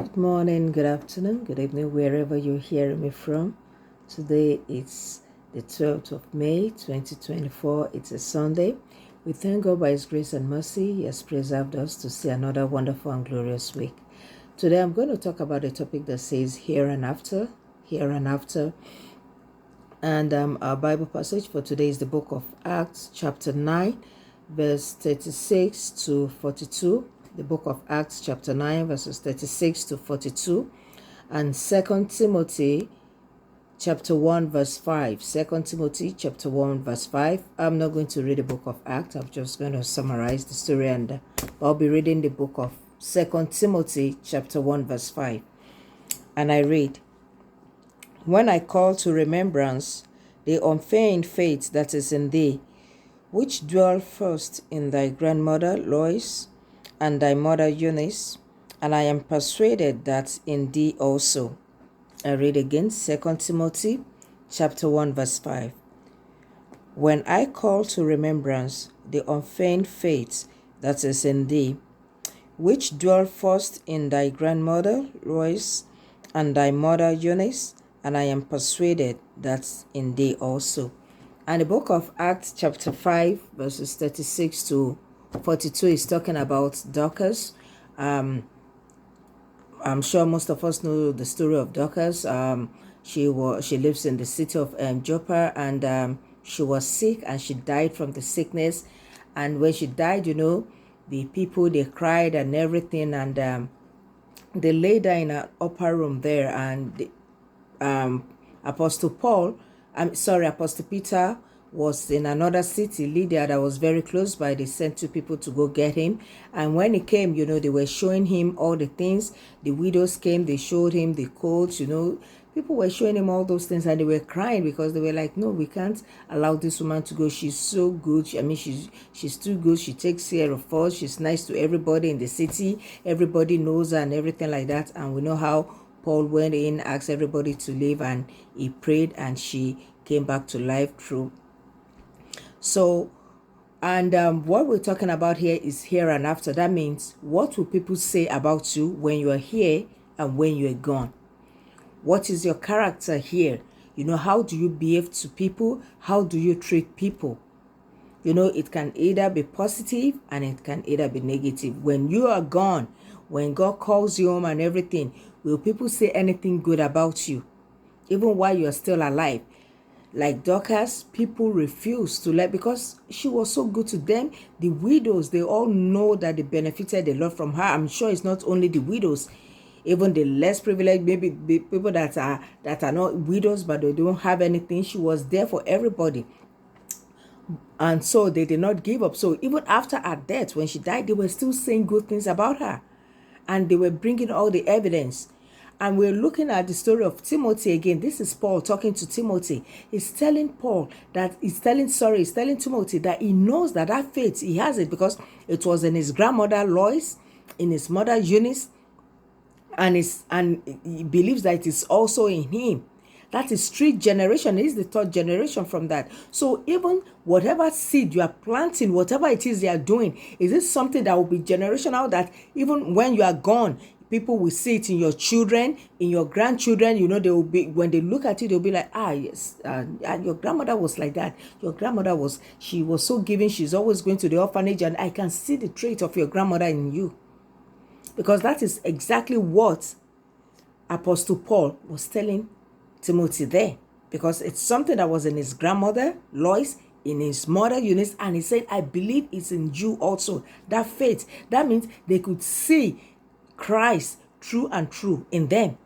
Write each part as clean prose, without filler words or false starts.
Good morning, good afternoon, good evening, wherever you're hearing me from. Today it's the 12th of May 2024. It's a Sunday. We thank God by His grace and mercy. He has preserved us to see another wonderful and glorious week. Today I'm going to talk about a topic that says here and after, here and after. And our Bible passage for today is the book of Acts, chapter 9, verse 36 to 42. The book of Acts, chapter 9, verses 36 to 42. And 2 Timothy, chapter 1, verse 5. 2 Timothy, chapter 1, verse 5. I'm not going to read the book of Acts. I'm just going to summarize the story, and I'll be reading the book of 2 Timothy, chapter 1, verse 5. And I read, "When I call to remembrance the unfeigned faith that is in thee, which dwelt first in thy grandmother Lois and thy mother Eunice, and I am persuaded that in thee also." I read again, 2 Timothy chapter 1, verse 5. "When I call to remembrance the unfeigned faith that is in thee, which dwelt first in thy grandmother Lois and thy mother Eunice, and I am persuaded that in thee also." And the book of Acts chapter 5 verses 36 to 42 is talking about Dorcas. I'm sure most of us know the story of Dorcas. She lives in the city of Joppa, and she was sick and she died from the sickness. And when she died, the people, they cried and everything, and they laid her in an upper room there, and Apostle Peter was in another city, Lydia, that was very close by. They sent two people to go get him. And when he came, they were showing him all the things. The widows came, they showed him the coats, people were showing him all those things, and they were crying because they were like, no, we can't allow this woman to go. She's so good. She's too good. She takes care of us. She's nice to everybody in the city. Everybody knows her and everything like that. And we know how Paul went in, asked everybody to leave, and he prayed, and she came back to life through. So, and what we're talking about here is here and after. That means, what will people say about you when you are here and when you are gone? What is your character here? How do you behave to people? How do you treat people? It can either be positive and it can either be negative. When you are gone, when God calls you home and everything, will people say anything good about you? Even while you are still alive? Like Dorcas, people refuse to let, because she was so good to them. The widows, they all know that they benefited a lot from her. I'm sure it's not only the widows, even the less privileged, maybe the people that are not widows but they don't have anything. She was there for everybody. And so they did not give up. So even after her death, when she died, they were still saying good things about her. And they were bringing all the evidence. And we're looking at the story of Timothy again. This is Paul talking to Timothy. He's telling Timothy that he knows that faith, he has it because it was in his grandmother Lois, in his mother Eunice, and he believes that it is also in him. That is 3 generations. It is the 3rd generation from that. So even whatever seed you are planting, whatever it is you are doing, is it something that will be generational, that even when you are gone, people will see it in your children, in your grandchildren? They will be, when they look at you, they'll be like, yes, your grandmother was like that. Your grandmother she was so giving. She's always going to the orphanage, and I can see the trait of your grandmother in you. Because that is exactly what Apostle Paul was telling Timothy there, because it's something that was in his grandmother Lois, in his mother Eunice, and he said, I believe it's in you also. That faith, that means they could see Christ true and true in them.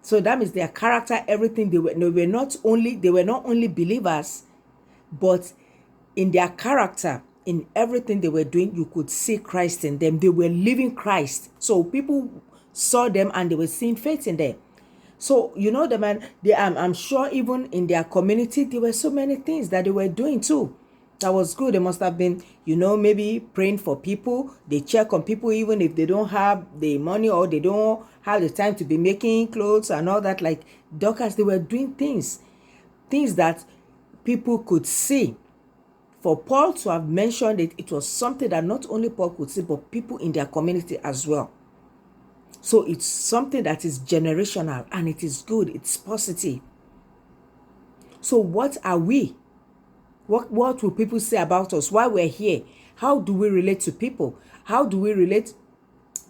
So that means their character, everything, they were not only believers, but in their character, in everything they were doing, you could see Christ in them. They were living Christ. So people saw them and they were seeing faith in them. So, I'm sure even in their community, there were so many things that they were doing too. That was good. They must have been, maybe praying for people. They check on people even if they don't have the money or they don't have the time to be making clothes and all that. Like Dorcas, they were doing things that people could see. For Paul to have mentioned it, it was something that not only Paul could see, but people in their community as well. So it's something that is generational and it is good. It's positive. So what are we? What will people say about us? Why we're here? How do we relate to people? How do we relate,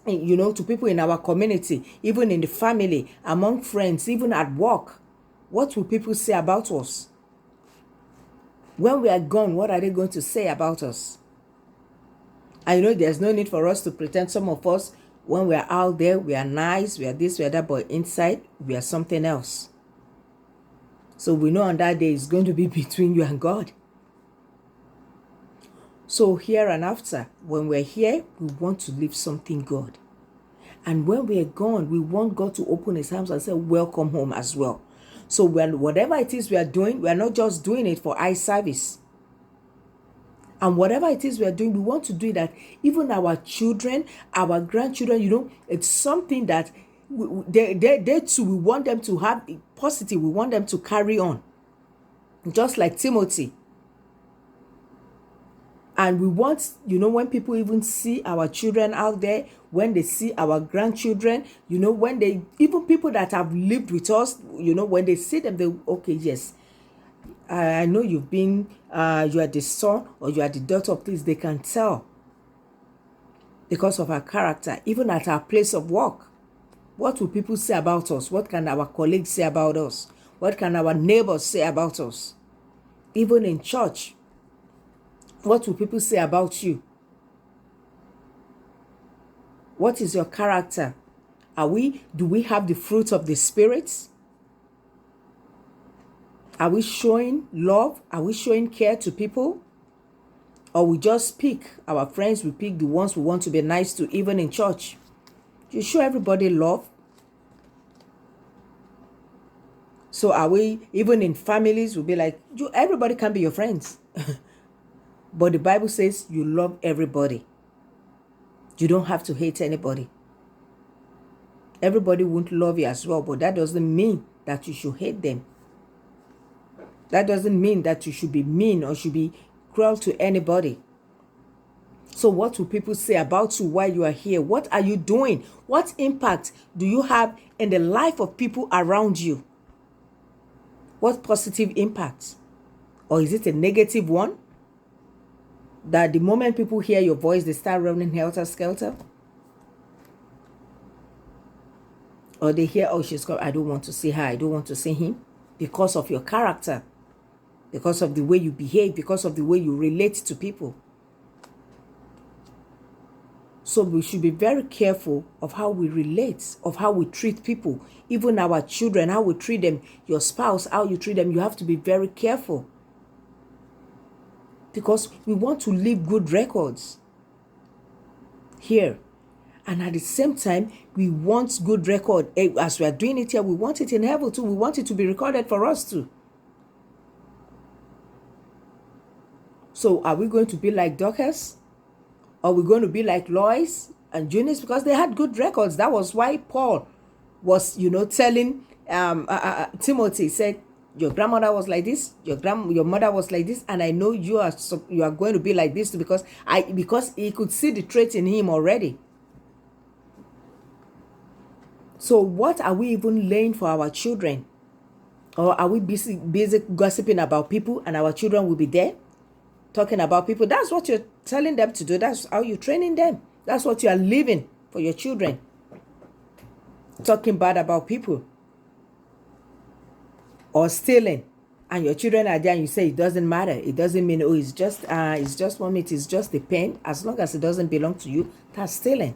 to people in our community, even in the family, among friends, even at work? What will people say about us? When we are gone, what are they going to say about us? I know there's no need for us to pretend. Some of us, when we are out there, we are nice, we are this, we are that, but inside, we are something else. So we know on that day it's going to be between you and God. So here and after, when we're here, we want to leave something good. And when we are gone, we want God to open his arms and say, welcome home as well. So whatever it is we are doing, we are not just doing it for eye service. And whatever it is we are doing, we want to do that even our children, our grandchildren, it's something that they too, we want them to have positive. We want them to carry on. Just like Timothy. And we want, when people even see our children out there, when they see our grandchildren, when they, even people that have lived with us, when they see them, they, okay, yes, I know you've been, you are the son or you are the daughter of this. They can tell because of our character, even at our place of work. What will people say about us? What can our colleagues say about us? What can our neighbors say about us? Even in church, what will people say about you? What is your character? Do we have the fruit of the Spirit? Are we showing love? Are we showing care to people? Or we just pick our friends, we pick the ones we want to be nice to, even in church? You show everybody love. So are we, even in families, we'll be like, everybody can be your friends. But the Bible says you love everybody. You don't have to hate anybody. Everybody won't love you as well, but that doesn't mean that you should hate them. That doesn't mean that you should be mean or should be cruel to anybody. So what will people say about you while you are here? What are you doing? What impact do you have in the life of people around you? What positive impact? Or is it a negative one? That the moment people hear your voice, they start running helter-skelter? Or they hear, oh, she's got, I don't want to see her, I don't want to see him. Because of your character. Because of the way you behave, because of the way you relate to people. So we should be very careful of how we relate, of how we treat people, even our children, how we treat them, your spouse, how you treat them. You have to be very careful. Because we want to leave good records here. And at the same time, we want good record. As we are doing it here, we want it in heaven too. We want it to be recorded for us too. So are we going to be like Dorcas? Are we going to be like Lois and Eunice? Because they had good records. That was why Paul was, telling Timothy, said, your grandmother was like this, your mother was like this, and I know you are going to be like this too, because he could see the trait in him already. So what are we even laying for our children? Or are we busy gossiping about people and our children will be there talking about people? That's what you're telling them to do. That's how you're training them. That's what you are living for your children. Talking bad about people. Or stealing. And your children are there and you say it doesn't matter. It doesn't mean, oh, it's just 1 minute, it's just a pen. As long as it doesn't belong to you, that's stealing.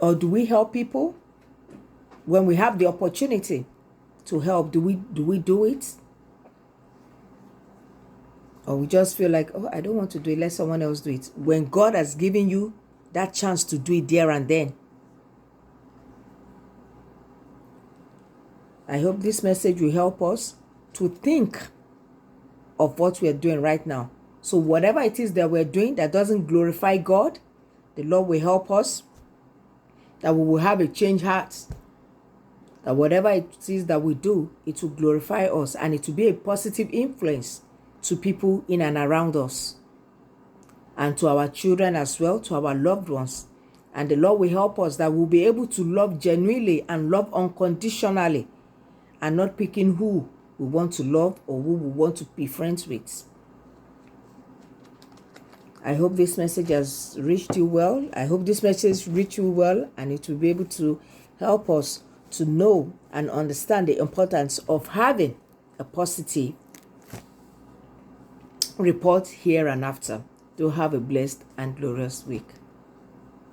Or do we help people? When we have the opportunity to help, do we do it? Or we just feel like, oh, I don't want to do it, let someone else do it. When God has given you that chance to do it there and then. I hope this message will help us to think of what we are doing right now. So whatever it is that we're doing that doesn't glorify God, the Lord will help us, that we will have a changed heart, that whatever it is that we do, it will glorify us and it will be a positive influence to people in and around us and to our children as well, to our loved ones. And the Lord will help us that we'll be able to love genuinely and love unconditionally, and not picking who we want to love or who we want to be friends with. I hope this message has reached you well. I hope this message reached you well, and it will be able to help us to know and understand the importance of having a positive report here and after. Do have a blessed and glorious week.